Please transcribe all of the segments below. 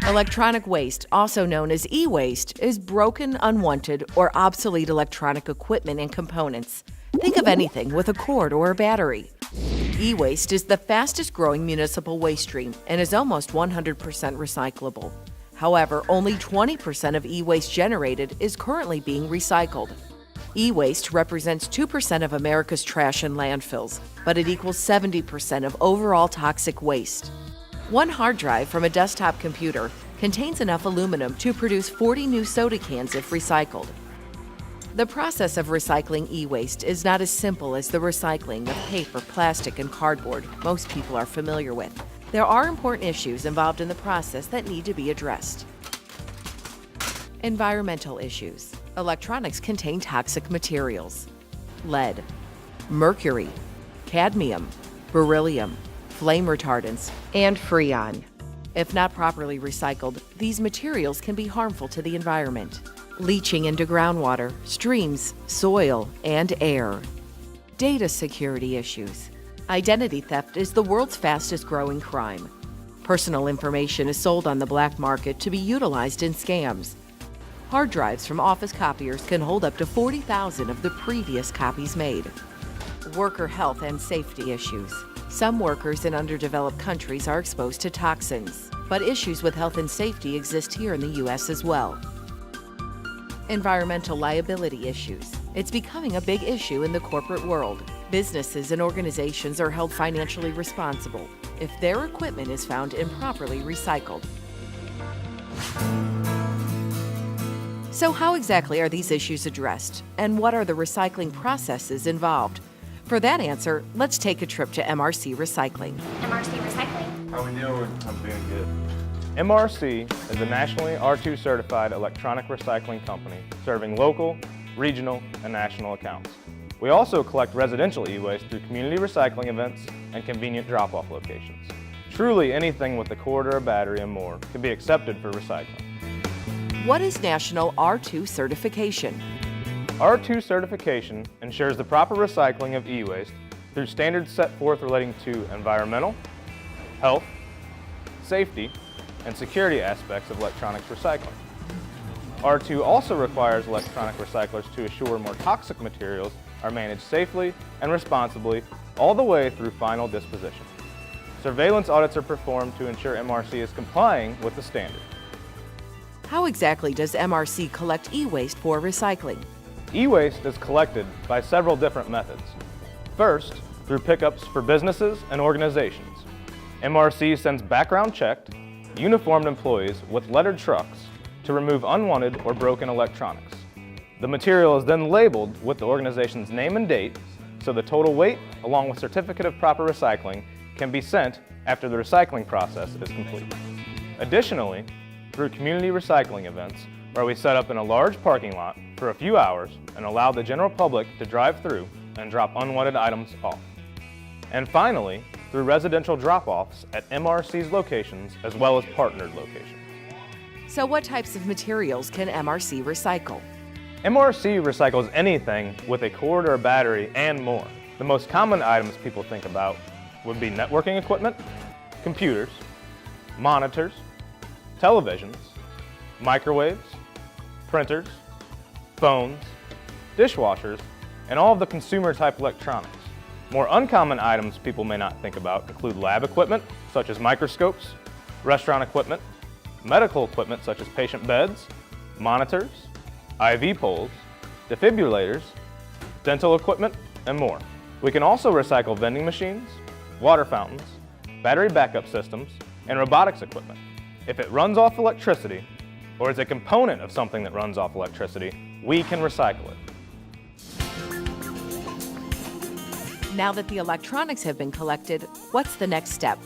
Electronic waste, also known as e-waste, is broken, unwanted, or obsolete electronic equipment and components. Think of anything with a cord or a battery. E-waste is the fastest growing municipal waste stream and is almost 100% recyclable. However, only 20% of e-waste generated is currently being recycled. E-waste represents 2% of America's trash and landfills, but it equals 70% of overall toxic waste. One hard drive from a desktop computer contains enough aluminum to produce 40 new soda cans if recycled. The process of recycling e-waste is not as simple as the recycling of paper, plastic, and cardboard most people are familiar with. There are important issues involved in the process that need to be addressed. Environmental issues. Electronics contain toxic materials: lead, mercury, cadmium, beryllium, flame retardants, and freon. If not properly recycled, these materials can be harmful to the environment, leaching into groundwater, streams, soil, and air. Data security issues. Identity theft is the world's fastest growing crime. Personal information is sold on the black market to be utilized in scams. Hard drives from office copiers can hold up to 40,000 of the previous copies made. Worker health and safety issues. Some workers in underdeveloped countries are exposed to toxins, but issues with health and safety exist here in the U.S. as well. Environmental liability issues. It's becoming a big issue in the corporate world. Businesses and organizations are held financially responsible if their equipment is found improperly recycled. So how exactly are these issues addressed, and what are the recycling processes involved? For that answer, let's take a trip to MRC Recycling. MRC Recycling. How we doing? I'm doing good. MRC is a nationally R2 certified electronic recycling company serving local, regional, and national accounts. We also collect residential e-waste through community recycling events and convenient drop-off locations. Truly anything with a cord or a battery and more can be accepted for recycling. What is National R2 certification? R2 certification ensures the proper recycling of e-waste through standards set forth relating to environmental, health, safety, and security aspects of electronics recycling. R2 also requires electronic recyclers to assure more toxic materials are managed safely and responsibly all the way through final disposition. Surveillance audits are performed to ensure MRC is complying with the standard. How exactly does MRC collect e-waste for recycling? E-waste is collected by several different methods. First, through pickups for businesses and organizations. MRC sends background-checked, uniformed employees with lettered trucks to remove unwanted or broken electronics. The material is then labeled with the organization's name and date, so the total weight, along with certificate of proper recycling, can be sent after the recycling process is complete. Additionally, through community recycling events, where we set up in a large parking lot for a few hours and allow the general public to drive through and drop unwanted items off. And finally, through residential drop-offs at MRC's locations as well as partnered locations. So what types of materials can MRC recycle? MRC recycles anything with a cord or a battery and more. The most common items people think about would be networking equipment, computers, monitors, televisions, microwaves, printers, phones, dishwashers, and all of the consumer-type electronics. More uncommon items people may not think about include lab equipment, such as microscopes, restaurant equipment, medical equipment such as patient beds, monitors, IV poles, defibrillators, dental equipment, and more. We can also recycle vending machines, water fountains, battery backup systems, and robotics equipment. If it runs off electricity, or is a component of something that runs off electricity, we can recycle it. Now that the electronics have been collected, what's the next step?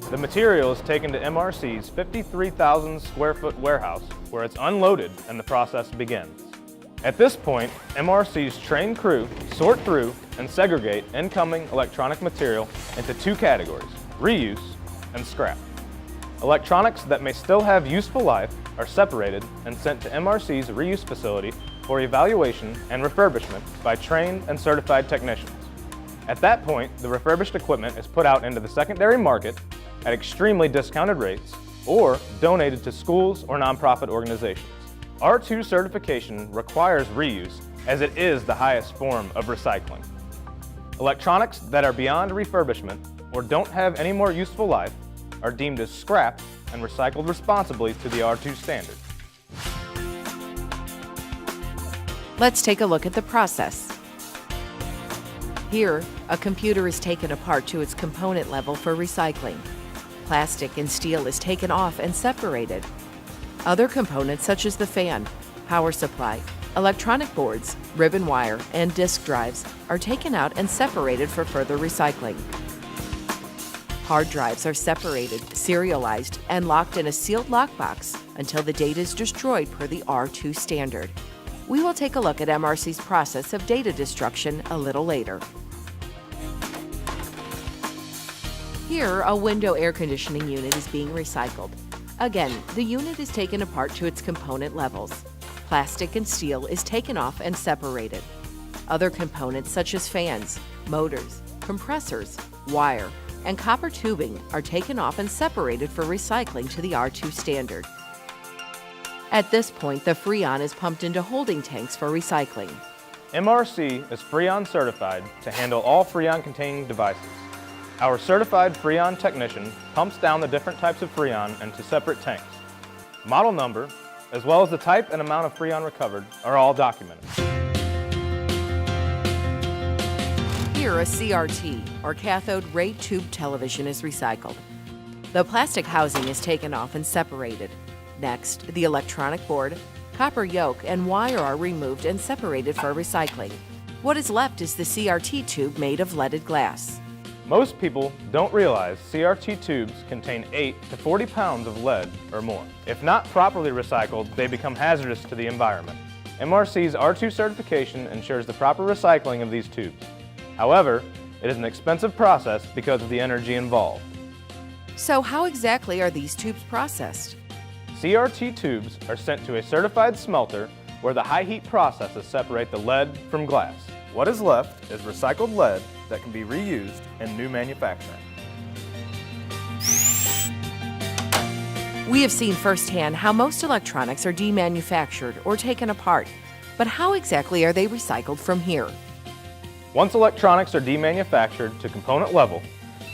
The material is taken to MRC's 53,000 square foot warehouse where it's unloaded and the process begins. At this point, MRC's trained crew sort through and segregate incoming electronic material into two categories, reuse and scrap. Electronics that may still have useful life are separated and sent to MRC's reuse facility for evaluation and refurbishment by trained and certified technicians. At that point, the refurbished equipment is put out into the secondary market at extremely discounted rates or donated to schools or nonprofit organizations. R2 certification requires reuse as it is the highest form of recycling. Electronics that are beyond refurbishment or don't have any more useful life are deemed as scrap and recycled responsibly to the R2 standard. Let's take a look at the process. Here, a computer is taken apart to its component level for recycling. Plastic and steel is taken off and separated. Other components such as the fan, power supply, electronic boards, ribbon wire, and disk drives are taken out and separated for further recycling. Hard drives are separated, serialized, and locked in a sealed lockbox until the data is destroyed per the R2 standard. We will take a look at MRC's process of data destruction a little later. Here, a window air conditioning unit is being recycled. Again, the unit is taken apart to its component levels. Plastic and steel is taken off and separated. Other components such as fans, motors, compressors, wire, and copper tubing are taken off and separated for recycling to the R2 standard. At this point, the Freon is pumped into holding tanks for recycling. MRC is Freon certified to handle all Freon-containing devices. Our certified Freon technician pumps down the different types of Freon into separate tanks. Model number, as well as the type and amount of Freon recovered, are all documented. Here, a CRT, or cathode ray tube television, is recycled. The plastic housing is taken off and separated. Next, the electronic board, copper yoke, and wire are removed and separated for recycling. What is left is the CRT tube made of leaded glass. Most people don't realize CRT tubes contain 8 to 40 pounds of lead or more. If not properly recycled, they become hazardous to the environment. MRC's R2 certification ensures the proper recycling of these tubes. However, it is an expensive process because of the energy involved. So how exactly are these tubes processed? CRT tubes are sent to a certified smelter where the high heat processes separate the lead from glass. What is left is recycled lead that can be reused in new manufacturing. We have seen firsthand how most electronics are demanufactured or taken apart, but how exactly are they recycled from here? Once electronics are demanufactured to component level,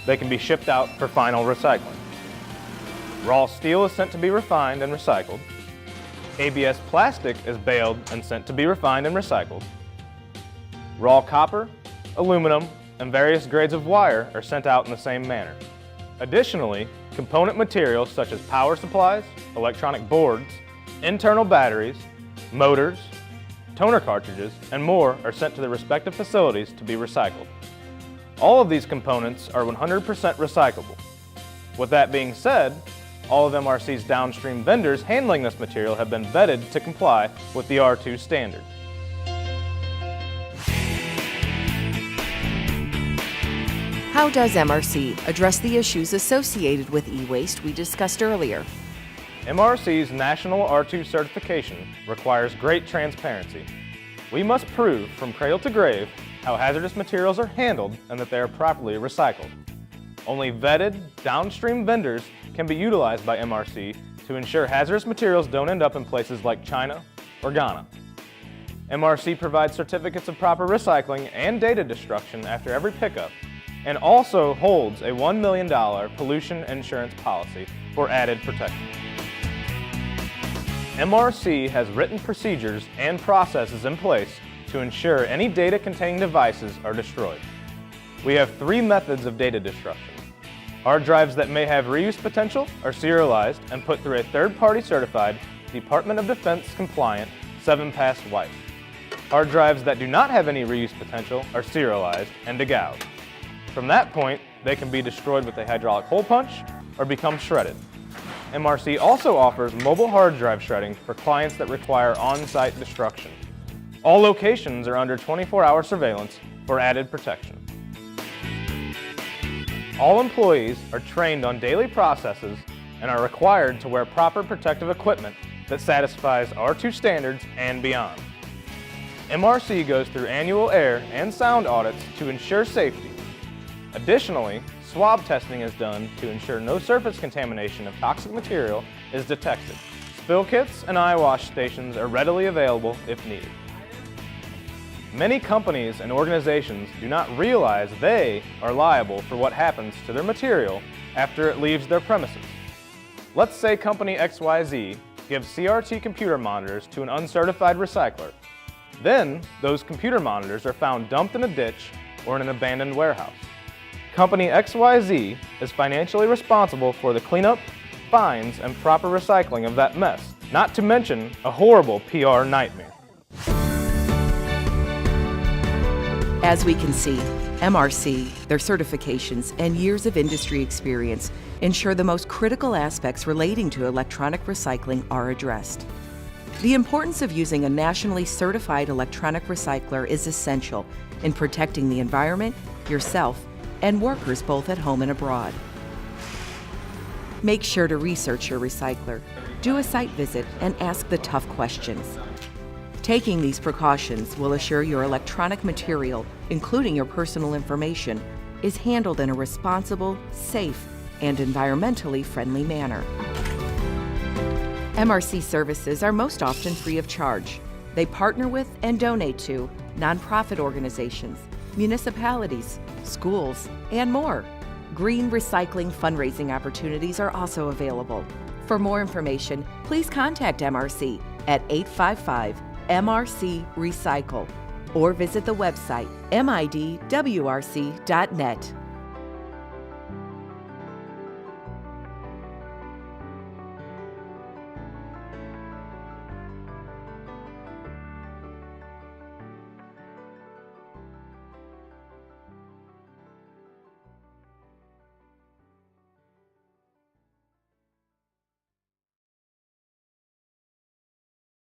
they can be shipped out for final recycling. Raw steel is sent to be refined and recycled. ABS plastic is baled and sent to be refined and recycled. Raw copper, aluminum, and various grades of wire are sent out in the same manner. Additionally, component materials such as power supplies, electronic boards, internal batteries, motors, toner cartridges, and more are sent to their respective facilities to be recycled. All of these components are 100% recyclable. With that being said, all of MRC's downstream vendors handling this material have been vetted to comply with the R2 standard. How does MRC address the issues associated with e-waste we discussed earlier? MRC's National R2 certification requires great transparency. We must prove from cradle to grave how hazardous materials are handled and that they are properly recycled. Only vetted, downstream vendors can be utilized by MRC to ensure hazardous materials don't end up in places like China or Ghana. MRC provides certificates of proper recycling and data destruction after every pickup, and also holds a $1 million pollution insurance policy for added protection. MRC has written procedures and processes in place to ensure any data-containing devices are destroyed. We have 3 methods of data destruction. Hard drives that may have reuse potential are serialized and put through a third-party certified, Department of Defense compliant 7-pass wipe. Hard drives that do not have any reuse potential are serialized and degouged. From that point, they can be destroyed with a hydraulic hole punch or become shredded. MRC also offers mobile hard drive shredding for clients that require on-site destruction. All locations are under 24-hour surveillance for added protection. All employees are trained on daily processes and are required to wear proper protective equipment that satisfies R2 standards and beyond. MRC goes through annual air and sound audits to ensure safety. Additionally, Swab testing is done to ensure no surface contamination of toxic material is detected. Spill kits and eye wash stations are readily available if needed. Many companies and organizations do not realize they are liable for what happens to their material after it leaves their premises. Let's say company XYZ gives CRT computer monitors to an uncertified recycler. Then, those computer monitors are found dumped in a ditch or in an abandoned warehouse. Company XYZ is financially responsible for the cleanup, fines, and proper recycling of that mess, not to mention a horrible PR nightmare. As we can see, MRC, their certifications, and years of industry experience ensure the most critical aspects relating to electronic recycling are addressed. The importance of using a nationally certified electronic recycler is essential in protecting the environment, yourself, and workers both at home and abroad. Make sure to research your recycler, do a site visit, and ask the tough questions. Taking these precautions will assure your electronic material, including your personal information, is handled in a responsible, safe, and environmentally friendly manner. MRC services are most often free of charge. They partner with and donate to nonprofit organizations, municipalities, schools, and more. Green recycling fundraising opportunities are also available. For more information, please contact MRC at 855 MRC Recycle or visit the website midwrc.net.